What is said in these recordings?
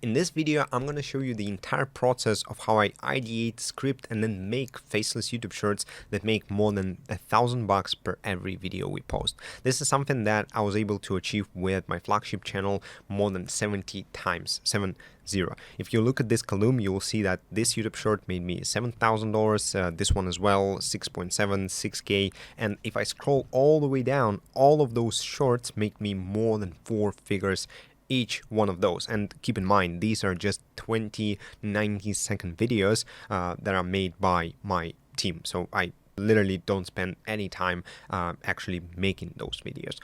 In this video, I'm going to show you the entire process of how I ideate, script, and then make faceless YouTube shorts that make more than $1,000 per every video we post. This is something that I was able to achieve with my flagship channel more than 70 times, 70. If you look at this column, you will see that this YouTube short made me $7,000, this one as well, 6.7, 6K, and if I scroll all the way down, all of those shorts make me more than 4 figures each one of those. And keep in mind, these are just 20 90-second videos that are made by my team, so I literally don't spend any time actually making those videos.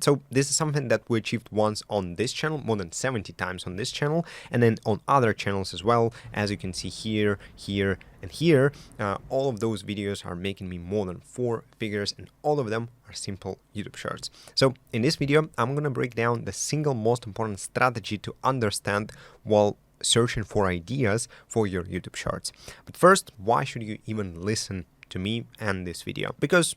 So this is something that we achieved once on this channel, more than 70 times on this channel, and then on other channels as well. As you can see here, here, and here, all of those videos are making me more than 4 figures, and all of them are simple YouTube shorts. So in this video, I'm gonna break down the single most important strategy to understand while searching for ideas for your YouTube shorts. But first, why should you even listen to me and this video? Because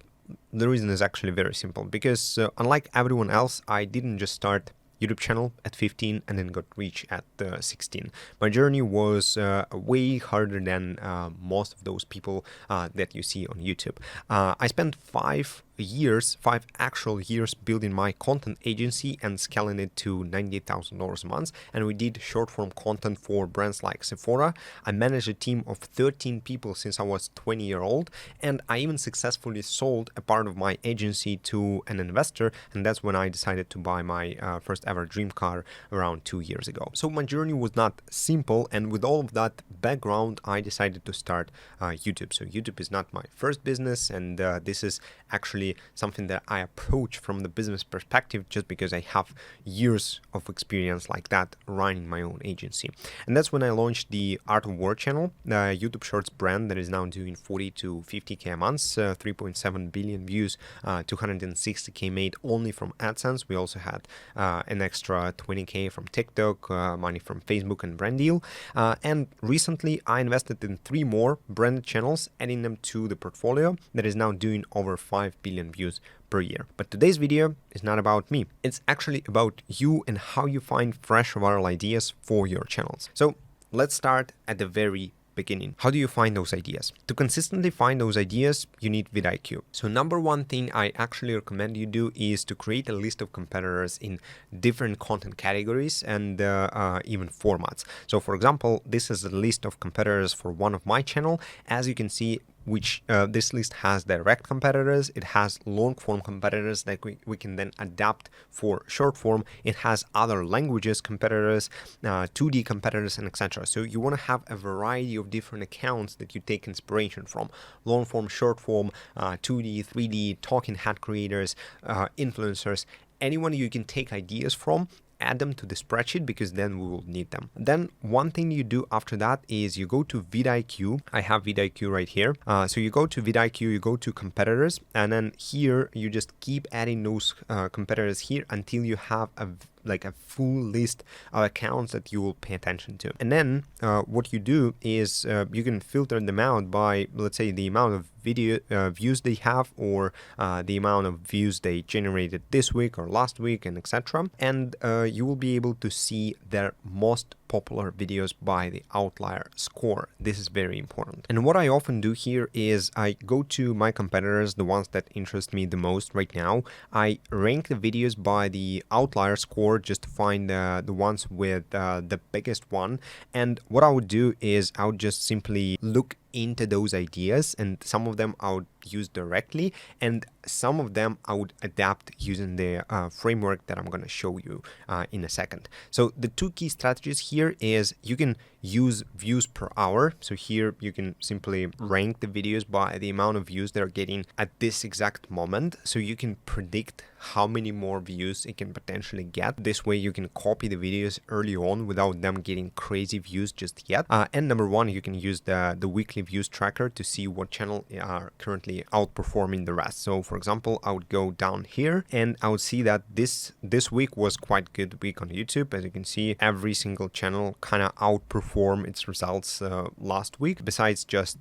the reason is actually very simple. Because unlike everyone else, I didn't just start YouTube channel at 15 and then got rich at 16. My journey was way harder than most of those people that you see on YouTube. I spent 5 actual years building my content agency and scaling it to $98,000 a month, and we did short form content for brands like Sephora. I managed a team of 13 people since I was 20-year-old, and I even successfully sold a part of my agency to an investor, and that's when I decided to buy my first ever dream car around 2 years ago. So my journey was not simple, and with all of that background, I decided to start YouTube. So YouTube is not my first business, and this is actually something that I approach from the business perspective just because I have years of experience like that running my own agency. And that's when I launched the Art of War channel, the YouTube Shorts brand that is now doing 40 to 50K a month, 3.7 billion views, 260K made only from AdSense. We also had an extra 20K from TikTok, money from Facebook and Brand Deal. And recently I invested in 3 more branded channels, adding them to the portfolio that is now doing over 5 billion views per year. But today's video is not about me. It's actually about you and how you find fresh viral ideas for your channels. So let's start at the very beginning. How do you find those ideas? To consistently find those ideas, you need vidIQ. So number one thing I actually recommend you do is to create a list of competitors in different content categories and even formats. So for example, this is a list of competitors for one of my channel. As you can see, which this list has direct competitors, it has long form competitors that we can then adapt for short form, it has other languages competitors, 2D competitors, and etc. So you want to have a variety of different accounts that you take inspiration from: long form, short form, 2D, 3D, talking head creators, influencers, anyone you can take ideas from. Add them to the spreadsheet because then we will need them. Then one thing you do after that is you go to vidIQ. I have vidIQ right here. So you go to vidIQ, you go to competitors, and then here you just keep adding those competitors here until you have a full list of accounts that you will pay attention to. And then what you do is you can filter them out by, let's say, the amount of video views they have, or the amount of views they generated this week or last week, and etc. And you will be able to see their most popular videos by the outlier score. This is very important. And what I often do here is I go to my competitors, the ones that interest me the most right now. I rank the videos by the outlier score just to find the ones with the biggest one. And what I would do is I would just simply look into those ideas, and some of them I would use directly, and some of them I would adapt using the framework that I'm going to show you in a second. So the 2 key strategies here is you can use views per hour. So here you can simply rank the videos by the amount of views they're getting at this exact moment, so you can predict how many more views it can potentially get. This way you can copy the videos early on without them getting crazy views just yet. And number 1, you can use the weekly views tracker to see what channel are currently outperforming the rest. So for example, I would go down here and I would see that this week was quite good week on YouTube. As you can see, every single channel kind of outperformed perform its results last week, besides just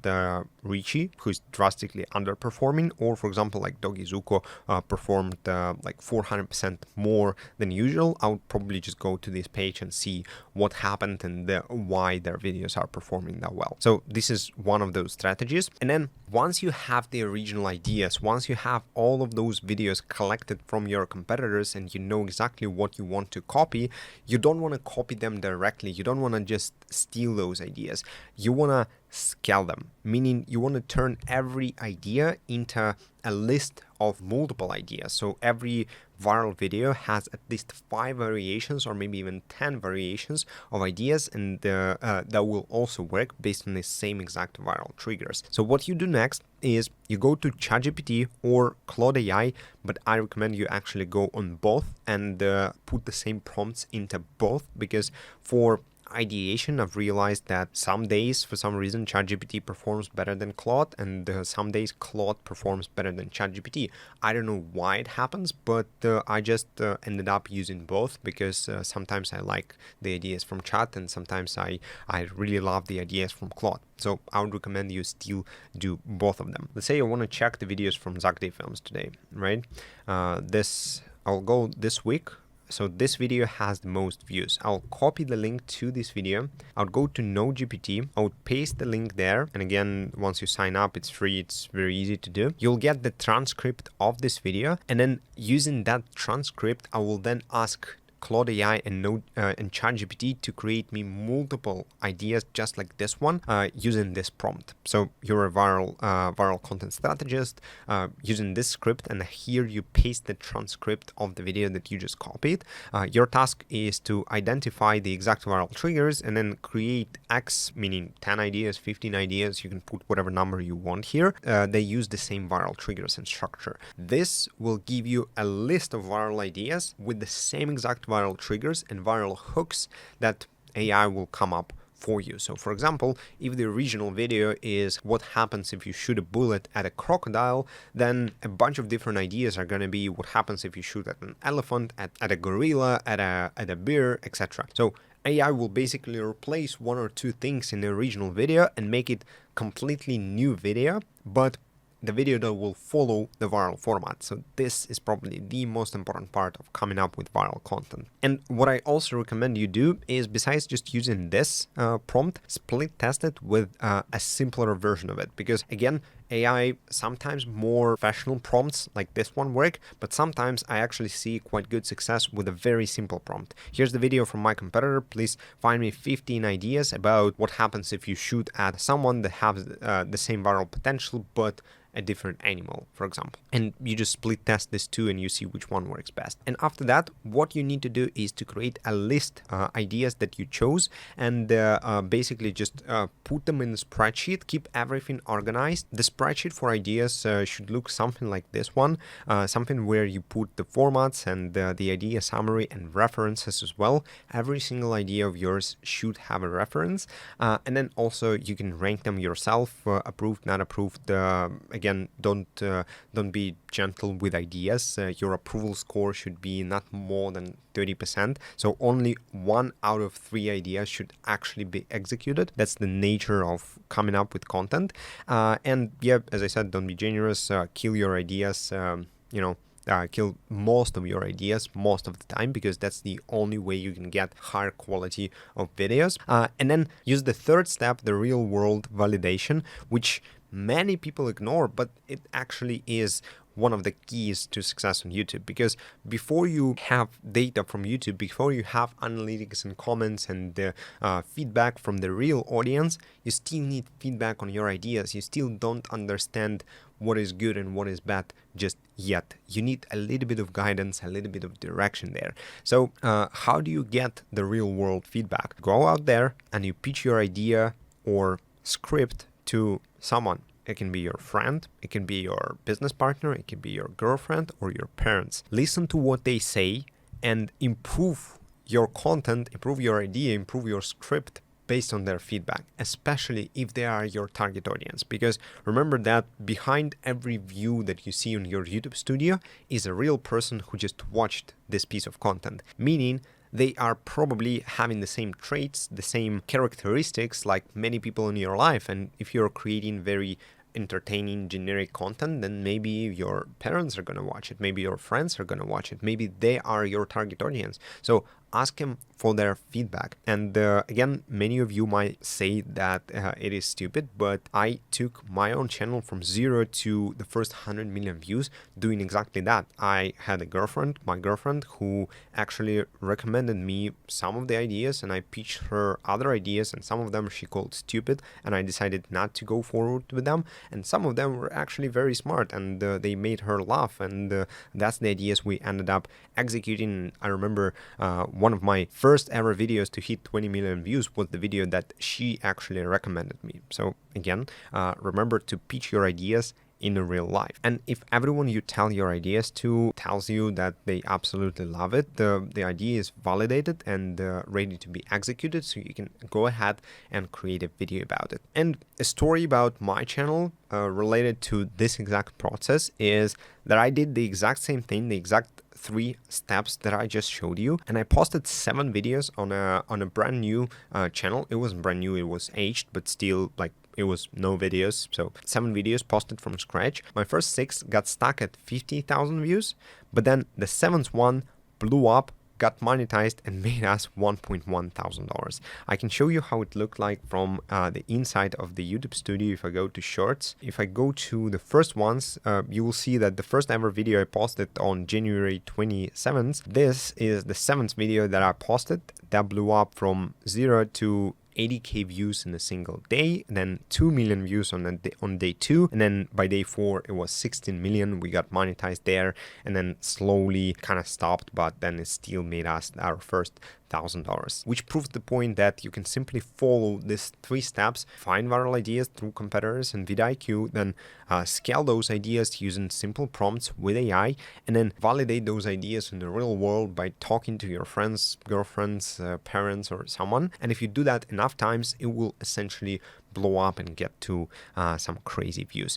Richie, who's drastically underperforming, or for example, like Doggy Zuko performed like 400% more than usual. I would probably just go to this page and see what happened and why their videos are performing that well. So this is one of those strategies. And then once you have the original ideas, once you have all of those videos collected from your competitors and you know exactly what you want to copy, you don't want to copy them directly. You don't want to just steal those ideas. You want to scale them, meaning you want to turn every idea into a list of multiple ideas. So every viral video has at least 5 variations or maybe even 10 variations of ideas, and that will also work based on the same exact viral triggers. So what you do next is you go to ChatGPT or Claude AI, but I recommend you actually go on both and put the same prompts into both, because for ideation, I've realized that some days, for some reason, ChatGPT performs better than Claude, and some days Claude performs better than ChatGPT. I don't know why it happens, but I just ended up using both, because sometimes I like the ideas from Chat, and sometimes I really love the ideas from Claude. So I would recommend you still do both of them. Let's say I want to check the videos from Zach Day Films today, right? I'll go this week. So this video has the most views. I'll copy the link to this video. I'll go to NoGPT. I would paste the link there. And again, once you sign up, it's free. It's very easy to do. You'll get the transcript of this video. And then using that transcript, I will then ask Claude AI and ChatGPT to create me multiple ideas just like this one using this prompt. So you're a viral content strategist using this script, and here you paste the transcript of the video that you just copied. Your task is to identify the exact viral triggers and then create X, meaning 10 ideas, 15 ideas. You can put whatever number you want here. They use the same viral triggers and structure. This will give you a list of viral ideas with the same exact viral triggers and viral hooks that AI will come up for you. So for example, if the original video is what happens if you shoot a bullet at a crocodile, then a bunch of different ideas are going to be what happens if you shoot at an elephant, at a gorilla, at a bear, etc. So AI will basically replace 1 or 2 things in the original video and make it completely new video, but the video that will follow the viral format. So this is probably the most important part of coming up with viral content. And what I also recommend you do is, besides just using this prompt, split test it with a simpler version of it. Because again, AI, sometimes more professional prompts like this one work, but sometimes I actually see quite good success with a very simple prompt. Here's the video from my competitor. Please find me 15 ideas about what happens if you shoot at someone that has the same viral potential, but a different animal, for example. And you just split test this two and you see which one works best. And after that, what you need to do is to create a list ideas that you chose, and basically just put them in the spreadsheet, keep everything organized. The spreadsheet for ideas should look something like this one, something where you put the formats and the idea summary and references as well. Every single idea of yours should have a reference. And then also you can rank them yourself, approved, not approved. Again, don't be gentle with ideas. Your approval score should be not more than 30%. So only 1 out of 3 ideas should actually be executed. That's the nature of coming up with content. And yeah, as I said, don't be generous. Kill your ideas. Kill most of your ideas most of the time, because that's the only way you can get higher quality of videos. And then use the third step, the real world validation, which many people ignore, but it actually is one of the keys to success on YouTube. Because before you have data from YouTube, before you have analytics and comments and feedback from the real audience, you still need feedback on your ideas. You still don't understand what is good and what is bad just yet. You need a little bit of guidance, a little bit of direction there. So how do you get the real world feedback? Go out there and you pitch your idea or script to someone. It can be your friend, it can be your business partner, it can be your girlfriend or your parents. Listen to what they say and improve your content, improve your idea, improve your script based on their feedback, especially if they are your target audience. Because remember that behind every view that you see on your YouTube studio is a real person who just watched this piece of content, meaning they are probably having the same traits, the same characteristics like many people in your life. And if you're creating very entertaining generic content, then maybe your parents are going to watch it, maybe your friends are going to watch it, maybe they are your target audience. So ask them for their feedback. And again, many of you might say that it is stupid, but I took my own channel from 0 to the first 100 million views doing exactly that. I had a girlfriend, my girlfriend, who actually recommended me some of the ideas, and I pitched her other ideas, and some of them she called stupid, and I decided not to go forward with them. And some of them were actually very smart, and they made her laugh, and that's the ideas we ended up executing. I remember one of my first ever videos to hit 20 million views was the video that she actually recommended me. So again, remember to pitch your ideas in real life. And if everyone you tell your ideas to tells you that they absolutely love it, the idea is validated and ready to be executed, so you can go ahead and create a video about it. And a story about my channel related to this exact process is that I did the exact same thing, the exact 3 steps that I just showed you, and I posted 7 videos on a brand new channel. It wasn't brand new, it was aged, but still, like, it was no videos. So 7 videos posted from scratch. My first 6 got stuck at 50,000 views, but then the 7th one blew up, got monetized, and made us $1.1 thousand. I can show you how it looked like from the inside of the YouTube studio. If I go to shorts, if I go to the first ones, you will see that the first ever video I posted on January 27th, this is the 7th video that I posted that blew up from 0 to 80k views in a single day, then 2 million views on day 2, and then by day 4 it was 16 million. We got monetized there, and then slowly kind of stopped, but then it still made us our first $1,000, which proves the point that you can simply follow these 3 steps: find viral ideas through competitors and vidIQ, then scale those ideas using simple prompts with AI, and then validate those ideas in the real world by talking to your friends, girlfriends, parents, or someone. And if you do that enough times, it will essentially blow up and get to some crazy views.